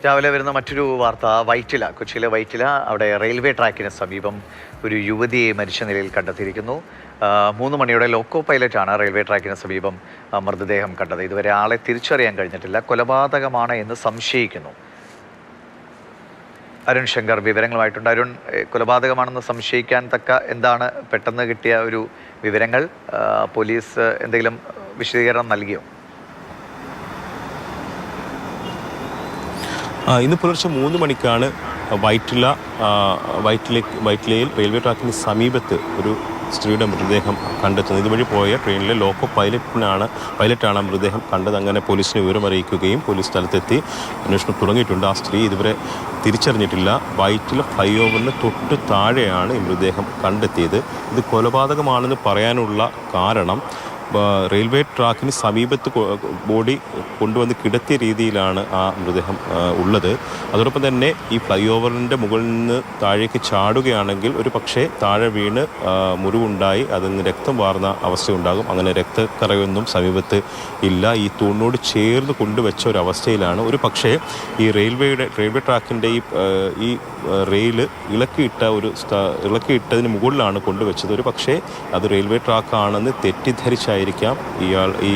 രാവിലെ വരുന്ന മറ്റൊരു വാർത്ത വൈറ്റില, കൊച്ചിയിലെ വൈറ്റില, അവിടെ റെയിൽവേ ട്രാക്കിന് സമീപം ഒരു യുവതിയെ മരിച്ച നിലയിൽ കണ്ടെത്തിയിരിക്കുന്നു. 3 മണിയോടെ ലോക്കോ പൈലറ്റാണ് റെയിൽവേ ട്രാക്കിന് സമീപം മൃതദേഹം കണ്ടത്. ഇതുവരെ ആളെ തിരിച്ചറിയാൻ കഴിഞ്ഞിട്ടില്ല. കൊലപാതകമാണ് എന്ന് സംശയിക്കുന്നു. അരുൺ ശങ്കർ വിവരങ്ങളുമായിട്ടുണ്ട്. അരുൺ, കൊലപാതകമാണെന്ന് സംശയിക്കാൻ തക്ക എന്താണ് പെട്ടെന്ന് കിട്ടിയ ഒരു വിവരങ്ങൾ? പോലീസ് എന്തെങ്കിലും വിശദീകരണം നൽകിയോ? ഇന്ന് പുലർച്ചെ 3 മണിക്കാണ് വൈറ്റിലയിൽ റെയിൽവേ ട്രാക്കിന് സമീപത്ത് ഒരു സ്ത്രീയുടെ മൃതദേഹം കണ്ടെത്തുന്നത്. ഇതുവഴി പോയ ട്രെയിനിലെ ലോക്കോ പൈലറ്റാണ് മൃതദേഹം കണ്ടത്. അങ്ങനെ പോലീസിനെ വിവരമറിയിക്കുകയും പോലീസ് സ്ഥലത്തെത്തി അന്വേഷണം തുടങ്ങിയിട്ടുണ്ട്. ആ സ്ത്രീ ഇതുവരെ തിരിച്ചറിഞ്ഞിട്ടില്ല. വൈറ്റില ഫ്ലൈ ഓവറിന് തൊട്ട് താഴെയാണ് ഈ മൃതദേഹം കണ്ടെത്തിയത്. ഇത് കൊലപാതകമാണെന്ന് പറയാനുള്ള കാരണം റെയിൽവേ ട്രാക്കിന് സമീപത്ത് ബോഡി കൊണ്ടുവന്ന് കിടത്തിയ രീതിയിലാണ് ആ മൃതദേഹം ഉള്ളത്. അതോടൊപ്പം തന്നെ ഈ ഫ്ലൈ ഓവറിൻ്റെ മുകളിൽ നിന്ന് താഴേക്ക് ചാടുകയാണെങ്കിൽ ഒരു പക്ഷേ താഴെ വീണ് മുറിവുണ്ടായി അതിൽ നിന്ന് രക്തം വാർന്ന അവസ്ഥയുണ്ടാകും. അങ്ങനെ രക്തക്കറയൊന്നും സമീപത്ത് ഇല്ല. ഈ തൂണിനോട് ചേർന്ന് കൊണ്ടുവച്ച ഒരവസ്ഥയിലാണ്. ഒരു പക്ഷേ ഈ റെയിൽവേ ട്രാക്കിൻ്റെ ഈ റെയിൽ ഇളക്കിയിട്ടതിന് മുകളിലാണ് കൊണ്ടുവച്ചത്. ഒരു പക്ഷേ അത് റെയിൽവേ ട്രാക്കാണെന്ന് തെറ്റിദ്ധരിച്ചായിരിക്കാം ഈ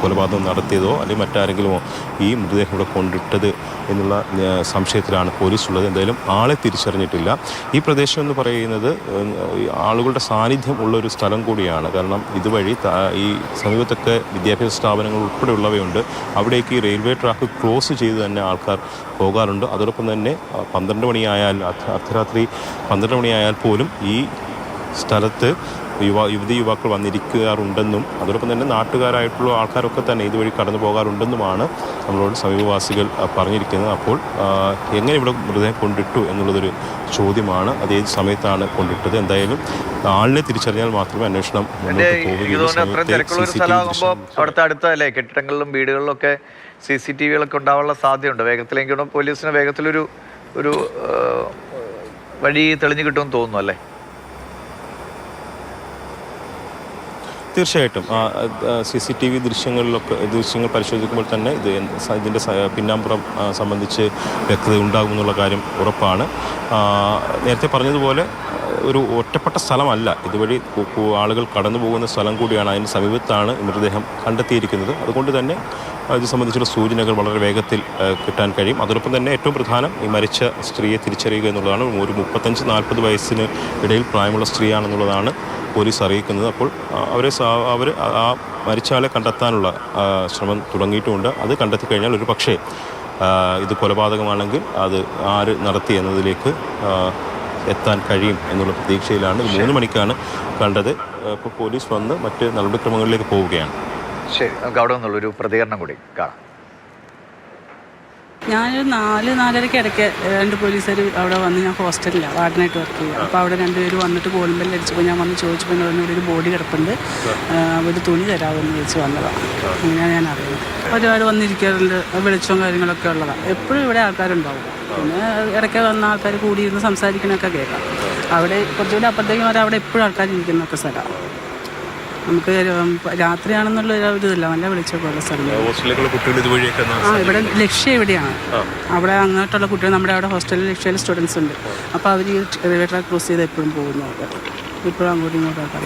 കൊലപാതകം നടത്തിയതോ അല്ലെങ്കിൽ മറ്റാരെങ്കിലുമോ ഈ മൃതദേഹം ഇവിടെ കൊണ്ടിട്ടത് എന്നുള്ള സംശയത്തിലാണ് പോലീസ് ഉള്ളത്. എന്തായാലും ആളെ തിരിച്ചറിഞ്ഞിട്ടില്ല. ഈ പ്രദേശം എന്ന് പറയുന്നത് ആളുകളുടെ സാന്നിധ്യം ഉള്ളൊരു സ്ഥലം കൂടിയാണ്. കാരണം ഇതുവഴി ഈ സമീപത്തൊക്കെ വിദ്യാഭ്യാസ സ്ഥാപനങ്ങൾ ഉൾപ്പെടെയുള്ളവയുണ്ട്. അവിടേക്ക് ഈ റെയിൽവേ ട്രാക്ക് ക്രോസ് ചെയ്ത് തന്നെ ആൾക്കാർ പോകാറുണ്ട്. അതോടൊപ്പം തന്നെ 12 മണിയായാൽ അർദ്ധരാത്രി 12 മണിയായാൽ പോലും ഈ സ്ഥലത്ത് യുവാക്കൾ വന്നിരിക്കാറുണ്ടെന്നും അതോടൊപ്പം തന്നെ നാട്ടുകാരായിട്ടുള്ള ആൾക്കാരൊക്കെ തന്നെ ഇതുവഴി കടന്നു പോകാറുണ്ടെന്നുമാണ് നമ്മളോട് സമീപവാസികൾ പറഞ്ഞിരിക്കുന്നത്. അപ്പോൾ എങ്ങനെ ഇവിടെ മൃതദേഹം കൊണ്ടിട്ടു എന്നുള്ളതൊരു ചോദ്യമാണ്. അത് ഏത് സമയത്താണ് കൊണ്ടിട്ടത്? എന്തായാലും ആളിനെ തിരിച്ചറിഞ്ഞാൽ മാത്രമേ അന്വേഷണം അവിടുത്തെ അടുത്തല്ലേ കെട്ടിടങ്ങളിലും വീടുകളിലും ഒക്കെ CCTV-കളൊക്കെ ഉണ്ടാവാനുള്ള സാധ്യതയുണ്ട്. വേഗത്തിലെങ്കിലും പോലീസിന് വേഗത്തിലൊരു വഴി തെളിഞ്ഞു കിട്ടുമെന്ന് തോന്നുന്നു അല്ലേ? തീർച്ചയായിട്ടും CCTV ദൃശ്യങ്ങൾ പരിശോധിക്കുമ്പോൾ തന്നെ ഇതിൻ്റെ പിന്നാമ്പുറം സംബന്ധിച്ച് വ്യക്തത ഉണ്ടാകുമെന്നുള്ള കാര്യം ഉറപ്പാണ്. നേരത്തെ പറഞ്ഞതുപോലെ ഒരു ഒറ്റപ്പെട്ട സ്ഥലമല്ല, ഇതുവഴി ആളുകൾ കടന്നു പോകുന്ന സ്ഥലം കൂടിയാണ്. അതിന് സമീപത്താണ് മൃതദേഹം കണ്ടെത്തിയിരിക്കുന്നത്. അതുകൊണ്ട് തന്നെ ഇത് സംബന്ധിച്ചുള്ള സൂചനകൾ വളരെ വേഗത്തിൽ കിട്ടാൻ കഴിയും. അതോടൊപ്പം തന്നെ ഏറ്റവും പ്രധാനം ഈ മരിച്ച സ്ത്രീയെ തിരിച്ചറിയുക എന്നുള്ളതാണ്. ഒരു 35-40 വയസ്സിന് ഇടയിൽ പ്രായമുള്ള സ്ത്രീയാണെന്നുള്ളതാണ് പോലീസ് അറിയിക്കുന്നത്. അപ്പോൾ അവർ ആ മരിച്ചയാളെ കണ്ടെത്താനുള്ള ശ്രമം തുടങ്ങിയിട്ടുമുണ്ട്. അത് കണ്ടെത്തി കഴിഞ്ഞാൽ ഒരു പക്ഷേ ഇത് കൊലപാതകമാണെങ്കിൽ അത് ആര് നടത്തി എന്നതിലേക്ക് എത്താൻ കഴിയും എന്നുള്ള പ്രതീക്ഷയിലാണ്. 3 മണിക്കാണ് കണ്ടത്. ഇപ്പോൾ പോലീസ് വന്ന് മറ്റ് നടപടിക്രമങ്ങളിലേക്ക് പോവുകയാണ്. ശരി, നമുക്ക് അവിടെ നിന്നുള്ളൊരു പ്രതികരണം കൂടി കാണാം. ഞാനൊരു 4-4:30 ഇടയ്ക്ക് 2 പോലീസുകാർ അവിടെ വന്ന്, ഞാൻ ഹോസ്റ്റലിലാണ് വാർഡനായിട്ട് വർക്ക് ചെയ്യുക. അപ്പോൾ അവിടെ 2 പേര് വന്നിട്ട് കോളിംബെല്ല് അടിച്ചപ്പോൾ ഞാൻ വന്ന് ചോദിച്ചപ്പോൾ ഇവിടെ ഒരു ബോഡി കിടപ്പുണ്ട്, ഒരു തുണി തരാമെന്ന് ചോദിച്ച് വന്നതാണ്. അങ്ങനെയാണ് ഞാൻ അറിയുന്നത്. ഒരുപാട് വന്നിരിക്കാറുണ്ട്, വെളിച്ചവും കാര്യങ്ങളൊക്കെ ഉള്ളതാണ്. എപ്പോഴും ഇവിടെ ആൾക്കാരുണ്ടാവും. പിന്നെ ഇടയ്ക്ക് വന്ന ആൾക്കാർ കൂടിയിരുന്ന് സംസാരിക്കണമൊക്കെ കേൾക്കാം. അവിടെ കുറച്ചുകൂടി അപ്പുറത്തേക്ക് വരാൻ അവിടെ എപ്പോഴും ആൾക്കാർ ഇരിക്കുന്നൊക്കെ സ്ഥലമാണ്. നമുക്ക് രാത്രിയാണെന്നുള്ള ഒരു ഇതില്ല, നല്ല വെളിച്ചമൊക്കെ ഉള്ള സ്ഥലം. ഇവിടെ ലക്ഷ്യം ഇവിടെയാണ്. അവിടെ അങ്ങോട്ടുള്ള കുട്ടികൾ നമ്മുടെ അവിടെ ഹോസ്റ്റലിൽ ലക്ഷ്യയിൽ സ്റ്റുഡൻസ് ഉണ്ട്. അപ്പോൾ അവർ റെയിൽവേ ട്രാക്ക് ക്രോസ് ചെയ്ത് എപ്പോഴും പോകുന്നു. ഇപ്പോഴും അങ്ങോട്ടും ഇങ്ങോട്ടും ആൾക്കാർ